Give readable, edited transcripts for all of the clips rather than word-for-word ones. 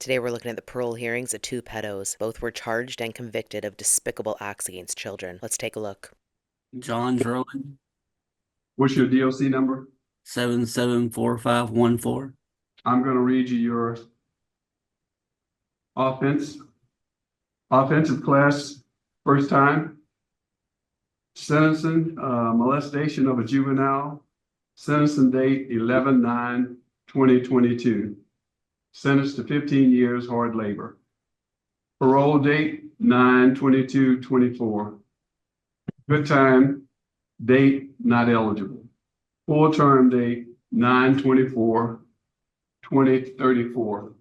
Today we're looking at the parole hearings of two pedos. Both were charged and convicted of despicable acts against children. Let's take a look. John Drolin, What's your DOC number? 774514. I'm going to read you your offense. Offensive class, first time. Sentencing, molestation of a juvenile. Sentencing date 11/9/2022. Sentenced to 15 years hard labor. Parole date 9/22/24. Good time, date not eligible. Full term date 9/24/2034.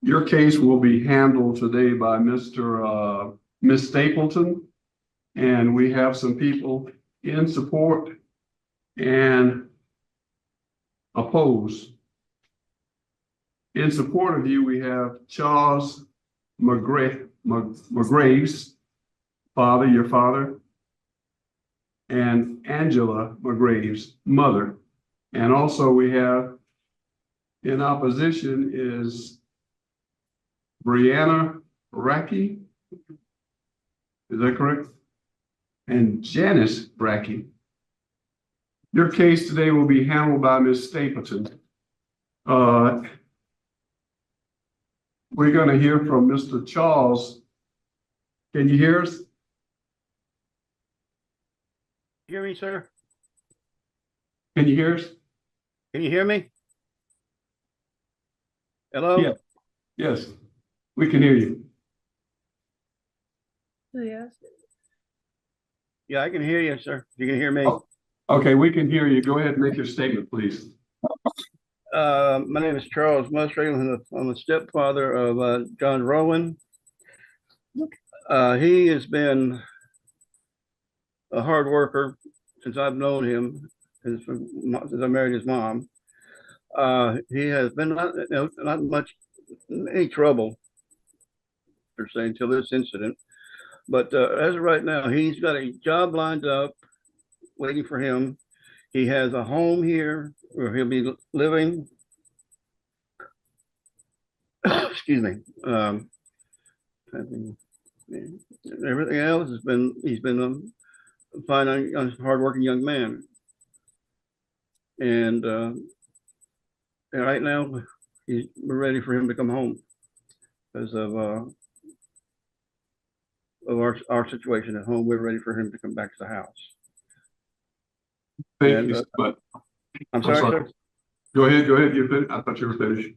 Your case will be handled today by Miss Stapleton, and we have some people in support and oppose. In support of you, we have Charles McGraves, father, your father, and Angela McGraves, mother. And also we have in opposition is Brianna Racky. Is that correct? And Janice Racky. Your case today will be handled by Ms. Stapleton. We're going to hear from Mr. Charles. Can you hear us? Hear me, sir? Can you hear us? Can you hear me? Hello? Yeah. Yes, we can hear you. Yes. Yeah, I can hear you, sir. You can hear me. Oh, okay, we can hear you. Go ahead and make your statement, please. My name is Charles Musgrave. I'm the stepfather of John Rowan. He has been a hard worker since I've known him, since I married his mom. He has been not much any trouble per se until this incident. But as of right now, he's got a job lined up waiting for him. He has a home here where he'll be living. Excuse me. Everything else he's been a fine, hardworking young man. And right now, we're ready for him to come home because of our situation at home. We're ready for him to come back to the house. Thank you so much. I'm sorry, sir. Go ahead. You finished? I thought you were finished.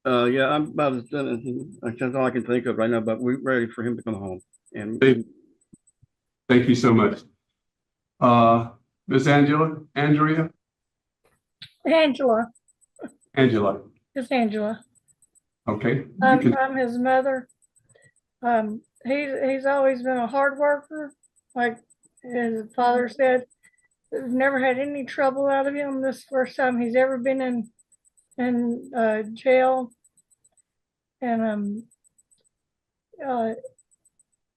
Yeah, I'm about as done. That's all I can think of right now. But we're ready for him to come home. And Thank you so much. Miss Angela, Andrea, Angela. Angela. It's Angela. Okay. I'm his mother. He's always been a hard worker. Like his father said, never had any trouble out of him. This first time he's ever been in jail. And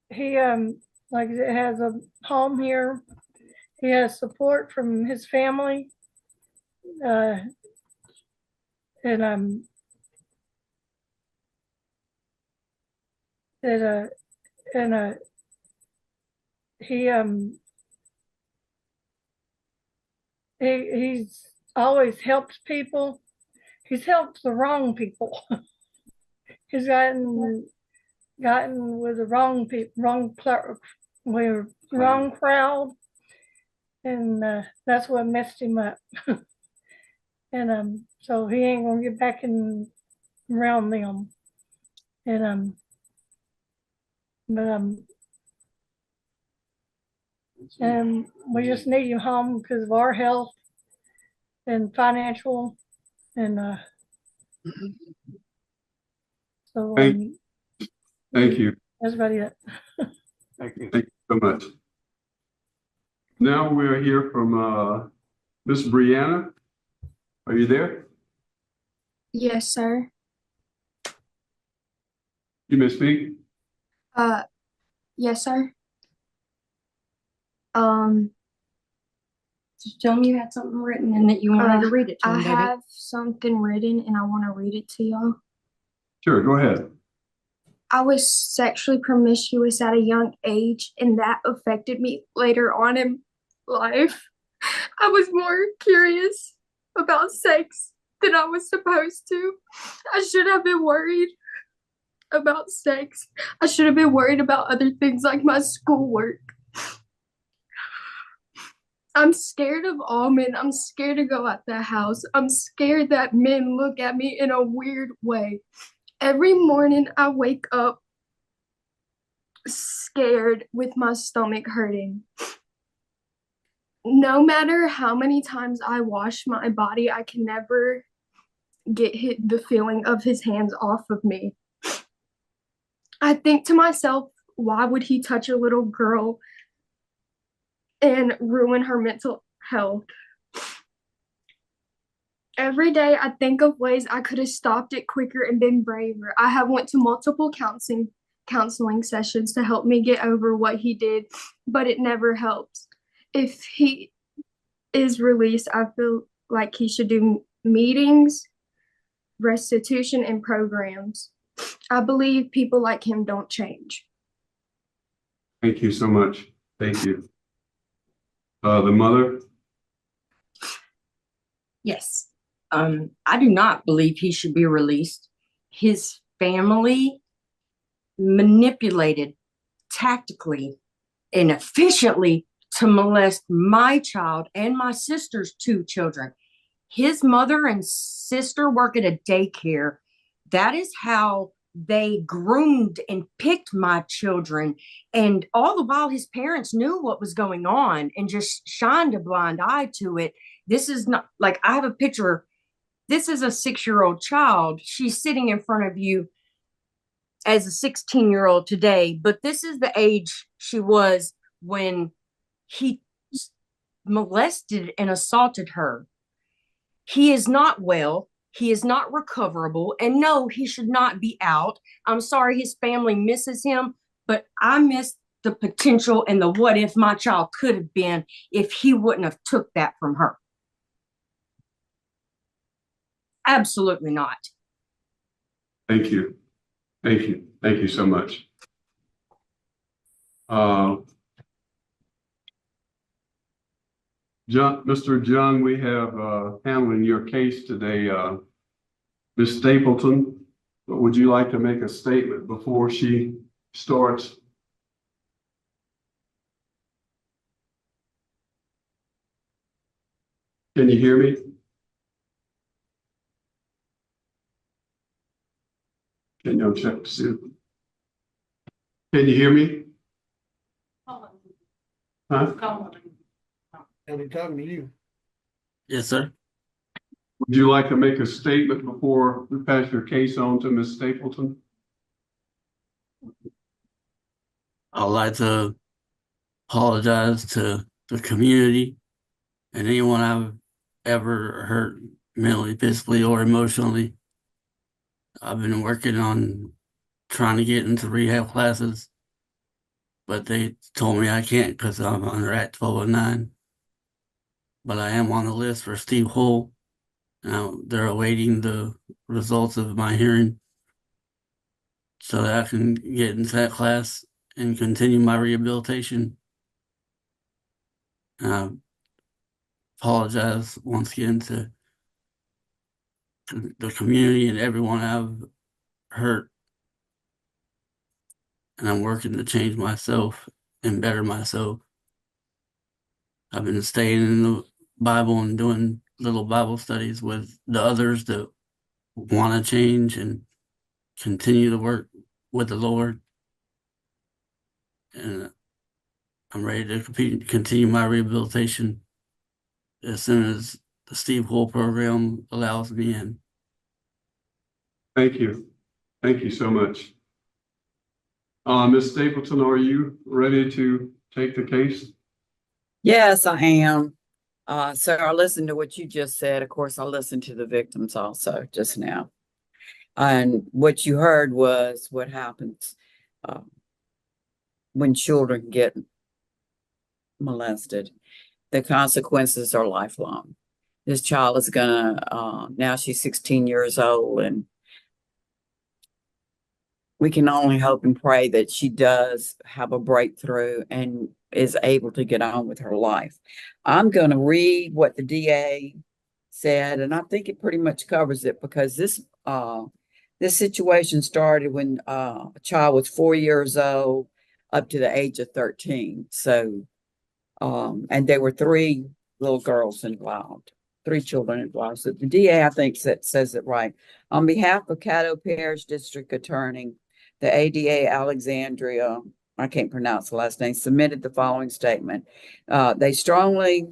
he like has a home here. He has support from his family. And he's always helped people. He's helped the wrong people. He's gotten with the wrong people, wrong crowd, and that's what messed him up. And so he ain't gonna get back in around them. And and we just need him home because of our health and financial, and so Thank you. that's about it. thank you. Thank you so much. Now we'll hear from Miss Brianna. Are you there? Yes, sir. You may speak. Yes, sir. Just tell me you had something written and that you wanted to read it to I him, baby. have something written and I want to read it to y'all. Sure, go ahead. I was sexually promiscuous at a young age, and that affected me later on in life. I was more curious about sex than I was supposed to. I should have been worried about sex. I should have been worried about other things like my schoolwork. I'm scared of all men. I'm scared to go out the house. I'm scared that men look at me in a weird way. Every morning I wake up scared with my stomach hurting. No matter how many times I wash my body, I can never get the feeling of his hands off of me. I think to myself, why would he touch a little girl and ruin her mental health? Every day I think of ways I could have stopped it quicker and been braver. I have went to multiple counseling sessions to help me get over what he did, but it never helps. If he is released, I feel like he should do meetings, restitution, and programs. I believe people like him don't change. Thank you so much. Thank you. The mother? Yes. I do not believe he should be released. His family manipulated tactically and efficiently to molest my child and my sister's 2 children. His mother and sister work at a daycare. That is how they groomed and picked my children. And all the while, his parents knew what was going on and just shined a blind eye to it. This is not like I have a picture. This is a 6-year-old child. She's sitting in front of you as a 16-year-old today, but this is the age she was when he molested and assaulted her. He is not well. He is not recoverable. And no, he should not be out. I'm sorry his family misses him, but I miss the potential and the what if my child could have been if he wouldn't have took that from her. Absolutely not. Thank you. Thank you. Thank you so much. Mr. John, we have handling your case today. Ms. Stapleton, would you like to make a statement before she starts? Can you hear me? Can you check to see? Can you hear me? Huh? And we're talking to you. Yes, sir. Would you like to make a statement before we pass your case on to Ms. Stapleton? I'd like to apologize to the community and anyone I've ever hurt mentally, physically, or emotionally. I've been working on trying to get into rehab classes, but they told me I can't because I'm under Act 1209. But I am on the list for Steve Hull. Now they're awaiting the results of my hearing so that I can get into that class and continue my rehabilitation. And I apologize once again to the community and everyone I've hurt. And I'm working to change myself and better myself. I've been staying in the Bible and doing little Bible studies with the others that want to change and continue to work with the Lord. And I'm ready to continue my rehabilitation as soon as the Steve Hull program allows me in. Thank you. Thank you so much. Ms. Stapleton, are you ready to take the case? Yes, I am. So I listened to what you just said. Of course, I listened to the victims also just now. And what you heard was what happens when children get molested. the consequences are lifelong. This child is gonna, now she's 16 years old, and we can only hope and pray that she does have a breakthrough and is able to get on with her life. I'm going to read what the DA said, and I think it pretty much covers it, because this situation started when a child was 4 years old up to the age of 13. So, and there were 3 little girls involved, 3 children involved. So the DA, I think, says it right. On behalf of Caddo Parish District Attorney, the ADA Alexandria, I can't pronounce the last name, submitted the following statement. They strongly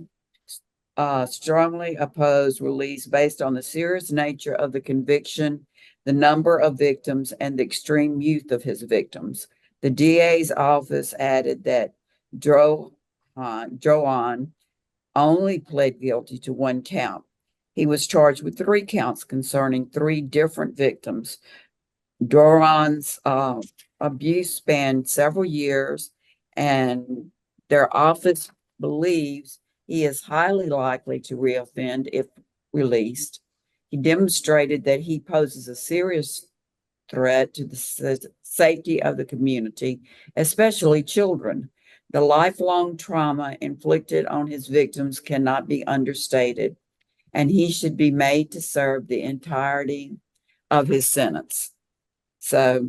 oppose release based on the serious nature of the conviction, the number of victims, and the extreme youth of his victims. The DA's office added that Joan only pled guilty to 1 count. He was charged with 3 counts concerning 3 different victims. Doran's abuse spanned several years, and their office believes he is highly likely to reoffend if released. He demonstrated that he poses a serious threat to the safety of the community, especially children. The lifelong trauma inflicted on his victims cannot be understated, and he should be made to serve the entirety of his sentence. So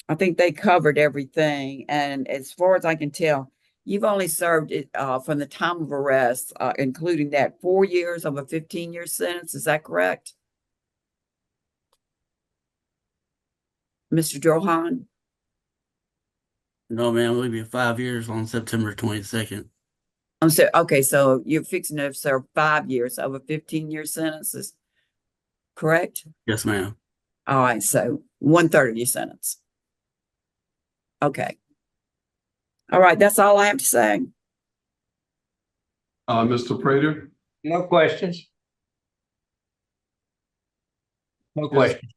I think they covered everything. And as far as I can tell, you've only served it from the time of arrest, including that 4 years of a 15-year sentence. Is that correct? Mr. Johan? No, ma'am, it'll be 5 years on September 22nd. Okay, so you're fixing to serve 5 years of a 15-year sentence, is correct? Yes, ma'am. All right, so 1/3 of your sentence. Okay. All right, that's all I have to say. Mr. Prater? No questions. No questions.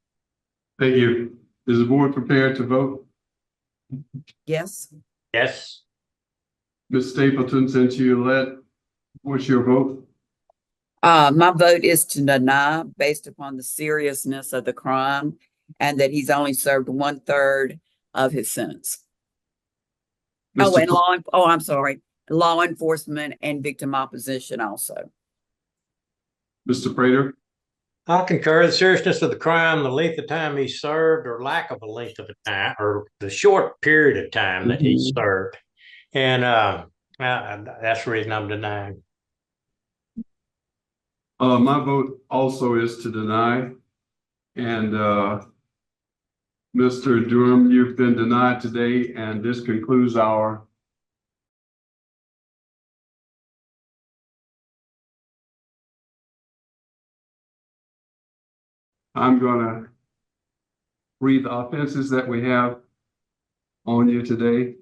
Thank you. Is the board prepared to vote? Yes. Yes. Ms. Stapleton, since you led, what's your vote? My vote is to deny based upon the seriousness of the crime and that he's only served 1/3 of his sentence. Oh, Mr. and I'm sorry, law enforcement and victim opposition also. Mr. Prater? I concur. The seriousness of the crime, the length of time he served, or lack of a length of time, or the short period of time that he served. And that's the reason I'm denying. My vote also is to deny. And Mr. Durham, you've been denied today, and this concludes our I'm gonna read the offenses that we have on you today.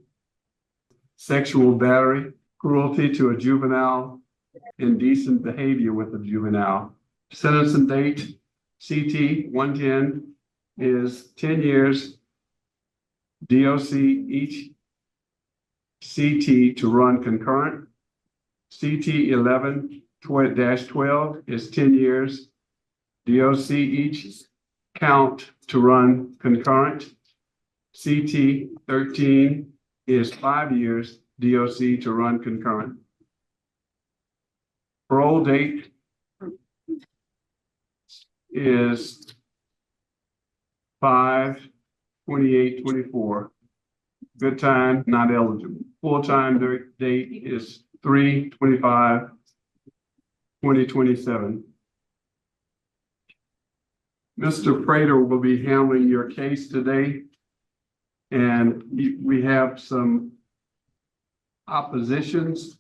Sexual battery, cruelty to a juvenile, indecent behavior with a juvenile. Sentencing date, CT 110 is 10 years. DOC each CT to run concurrent. CT 11-12 is 10 years. DOC each count to run concurrent. CT 13 is 5 years. DOC to run concurrent. Parole date is 5/28/24. Good time, not eligible. Full-time date is 3/25/2027. Mr. Prater will be handling your case today. And we have some oppositions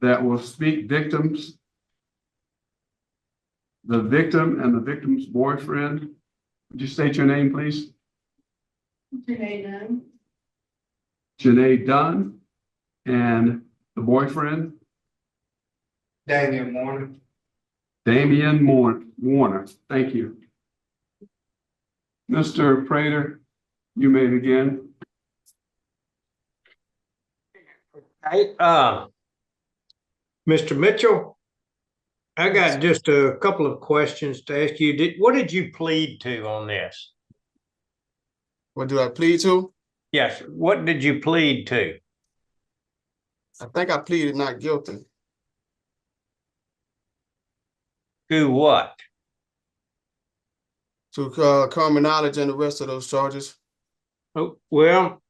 that will speak victims. The victim and the victim's boyfriend. Would you state your name, please? Janae Dunn. Janae Dunn. And the boyfriend? Damian Warner. Damian Warner. Thank you. Mr. Prater, you may begin. Hey, Mr. Mitchell, I got just a couple of questions to ask you. What did you plead to on this? What do I plead to? Yes, what did you plead to? I think I pleaded not guilty. To what? To common knowledge and the rest of those charges. Oh, well,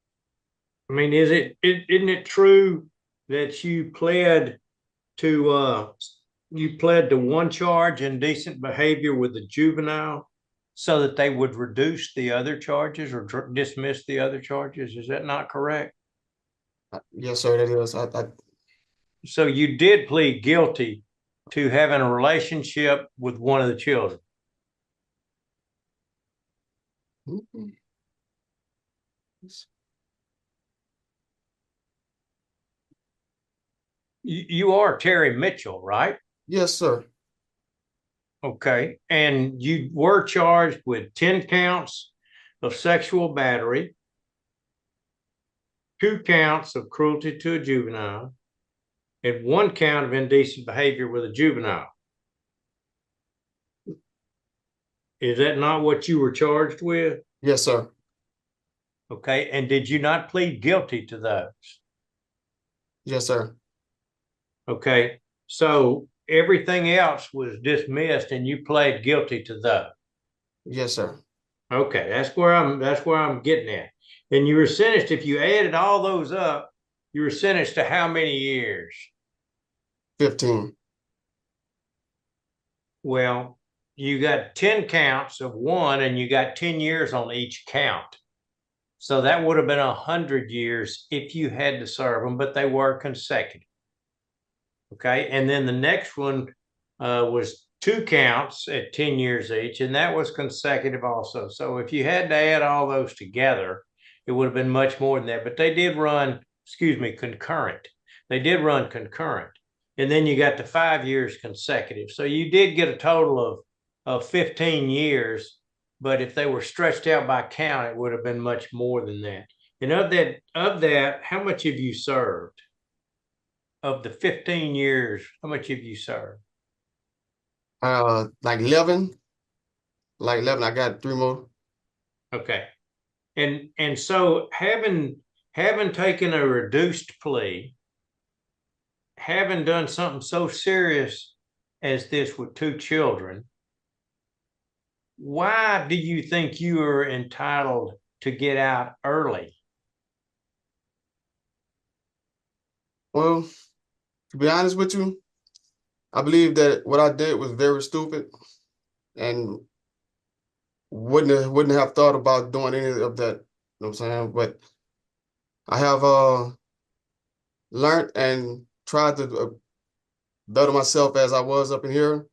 I mean, isn't it true that you pled to one charge, indecent behavior with a juvenile, so that they would reduce the other charges or dismiss the other charges? Is that not correct? Yes, sir, that is. So you did plead guilty to having a relationship with one of the children. Mhm. You are Terry Mitchell, right? Yes, sir. Okay. And you were charged with 10 counts of sexual battery, 2 counts of cruelty to a juvenile, and 1 count of indecent behavior with a juvenile. Is that not what you were charged with? Yes, sir. Okay. And did you not plead guilty to those? Yes, sir. Okay. So everything else was dismissed and you pled guilty to those. Yes, sir. Okay, that's where I'm getting at. And you were sentenced, if you added all those up, you were sentenced to how many years? 15. Well, you got 10 counts of 1 and you got 10 years on each count. So that would have been 100 years if you had to serve them, but they were consecutive. Okay, and then the next one was 2 counts at 10 years each, and that was consecutive also. So if you had to add all those together, it would have been much more than that. But they did run, concurrent. They did run concurrent. And then you got to 5 years consecutive. So you did get a total of 15 years, but if they were stretched out by count, it would have been much more than that. And of that, how much have you served? Of the 15 years, how much have you served? Like 11. Like 11, I got 3 more. Okay. And so having taken a reduced plea, having done something so serious as this with 2 children, why do you think you are entitled to get out early? Well, to be honest with you, I believe that what I did was very stupid and wouldn't have thought about doing any of that. You know what I'm saying? But I have learned and tried to better myself as I was up in here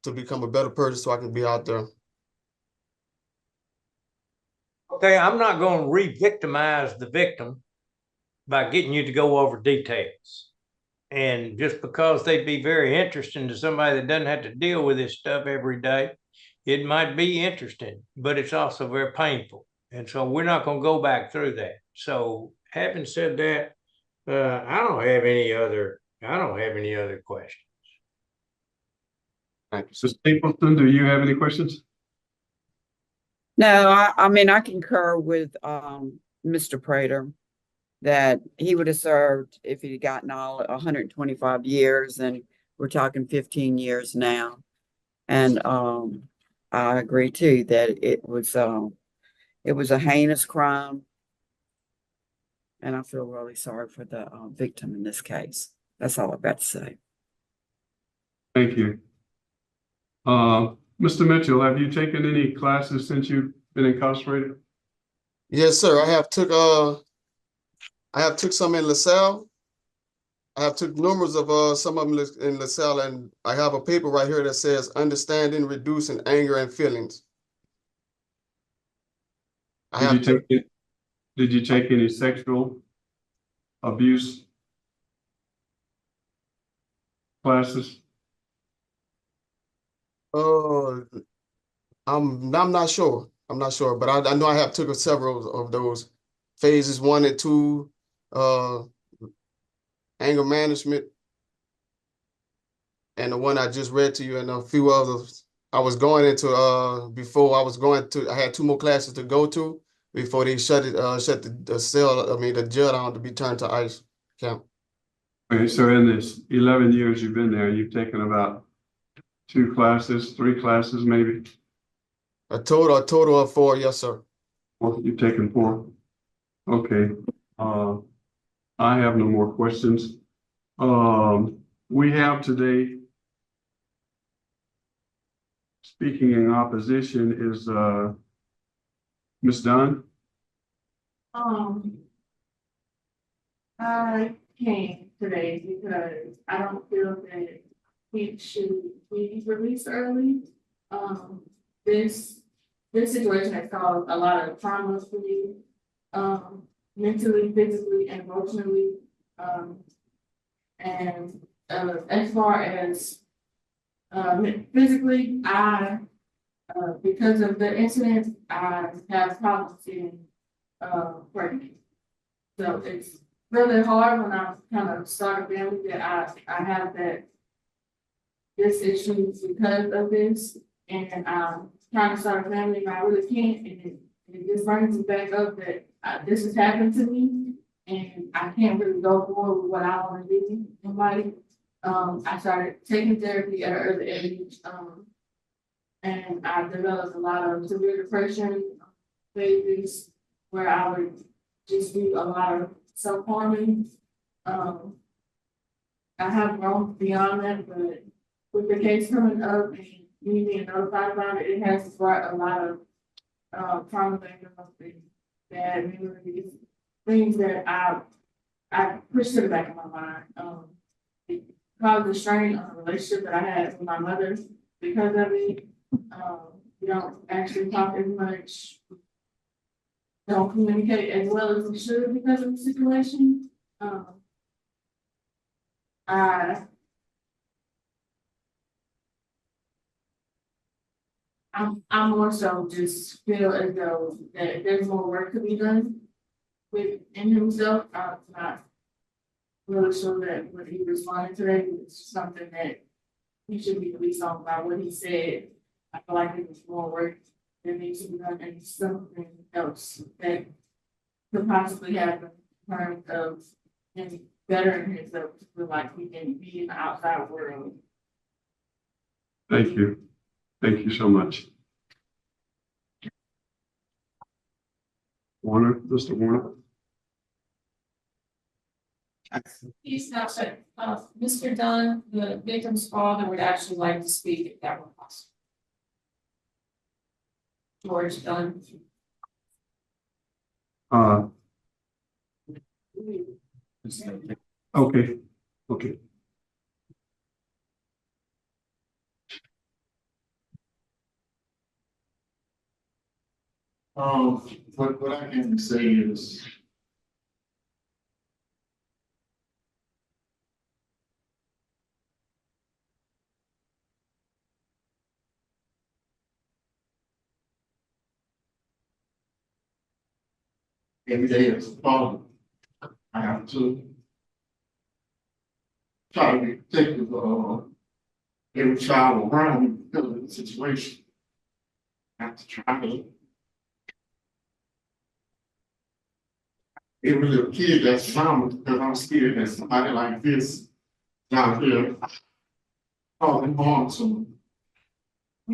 to become a better person so I can be out there. Okay, I'm not going to re-victimize the victim by getting you to go over details. And just because they'd be very interesting to somebody that doesn't have to deal with this stuff every day, it might be interesting, but it's also very painful. And so we're not going to go back through that. So having said that, I don't have any other questions. Thank you. So Stapleton, do you have any questions? No, I mean, I concur with Mr. Prater that he would have served if he'd gotten all 125 years, and we're talking 15 years now. And I agree too that it was a heinous crime, and I feel really sorry for the victim in this case. That's all I've got to say. Thank you. Mr. Mitchell, have you taken any classes since you've been incarcerated? Yes, sir. I have took some in LaSalle. I have took numbers of some of them in LaSalle, and I have a paper right here that says understanding, reducing anger and feelings. Did you take any sexual abuse classes? I'm not sure. I'm not sure, but I know I have took several of those phases 1 and 2, anger management, and the one I just read to you and a few others. I was going into, before I was going to, I had 2 more classes to go to before they shut the cell, the jail down to be turned to ICE camp. Okay, so in this 11 years you've been there, you've taken about 2 classes, 3 classes maybe? A total of 4, yes, sir. Well, you've taken 4. Okay, I have no more questions. We have today, speaking in opposition is, Ms. Dunn. I came today because I don't feel that he should be released early. This situation has caused a lot of trauma for me, mentally, physically, and emotionally. And as far as physically, because of the incident, I have problems getting pregnant. So it's really hard when I kind of start a family that I have this issue because of this, and I'm trying to start a family and I really can't, and it just brings me back up that this has happened to me, and I can't really go forward with what I want to do in life. I started taking therapy at an early age, and I developed a lot of severe depression phases where I would just do a lot of self-harming. I have grown beyond that, but with the case coming up and me being notified about it, it has brought a lot of trauma back up and bad memories, things that I pushed to the back of my mind. It caused a strain on the relationship that I had with my mother because of it. We don't actually talk as much, don't communicate as well as we should because of the situation. I'm more so just feel as though that there's more work to be done within himself. I'm not really sure that what he responded today is something that he should be released on by what he said. I feel like there's more work that needs to be done and something else that could possibly happen in terms of him bettering himself to feel like he can be in the outside world. Thank you. Thank you so much. Warner, Mr. Warner. He's not, Mr. Dunn, the victim's father would actually like to speak if that were possible. George Dunn. Okay, okay. What I can say is every day as a father, I have to try to be protective of every child around me because of the situation. I have to try to every little kid that's around because I'm scared that somebody like this down here causing harm to them.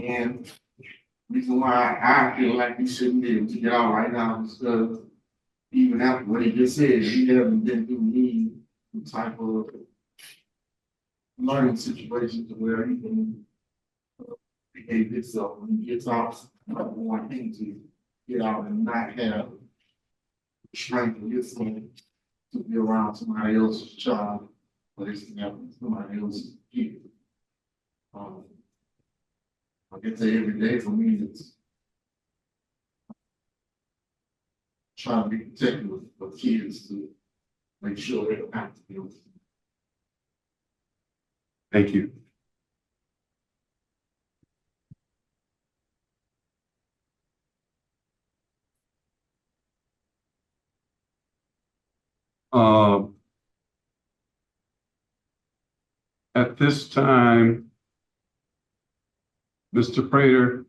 And reason why I feel like we shouldn't be able to get out right now is because even after what he just said, he hasn't been through any type of learning situation to where he can behave himself when he gets out. I don't want him to get out and not have the strength of his son to be around somebody else's child, but it's never somebody else's kid. I can say every day for me, it's trying to be protective of kids to make sure they don't have to deal with it. Thank you. At this time, Mr. Prater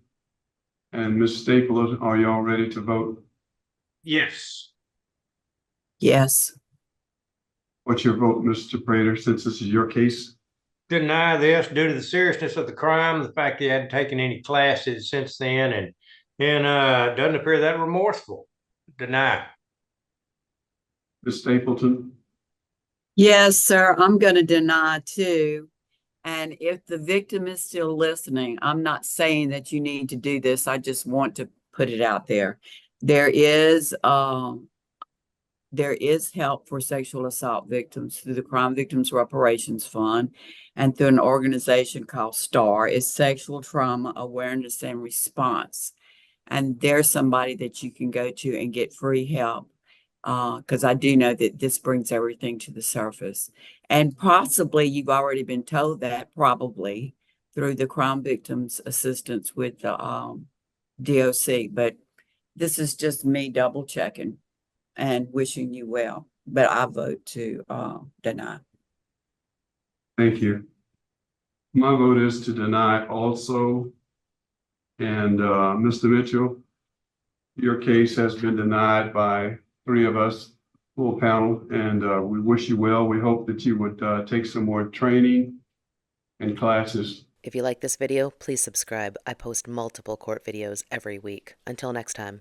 and Ms. Staples, are y'all ready to vote? Yes. Yes. What's your vote, Mr. Prater, since this is your case? Deny this due to the seriousness of the crime, the fact he hadn't taken any classes since then, and doesn't appear that remorseful. Deny. Ms. Stapleton? Yes, sir. I'm going to deny too. And if the victim is still listening, I'm not saying that you need to do this. I just want to put it out there. There is help for sexual assault victims through the Crime Victims Reparations Fund and through an organization called STAR. It's Sexual Trauma Awareness and Response. And there's somebody that you can go to and get free help. Because I do know that this brings everything to the surface. And possibly you've already been told that, probably through the Crime Victims Assistance with the DOC. But this is just me double checking and wishing you well. But I vote to deny. Thank you. My vote is to deny also. And Mr. Mitchell, your case has been denied by 3 of us, full panel, and we wish you well. We hope that you would take some more training and classes. If you like this video, please subscribe. I post multiple court videos every week. Until next time.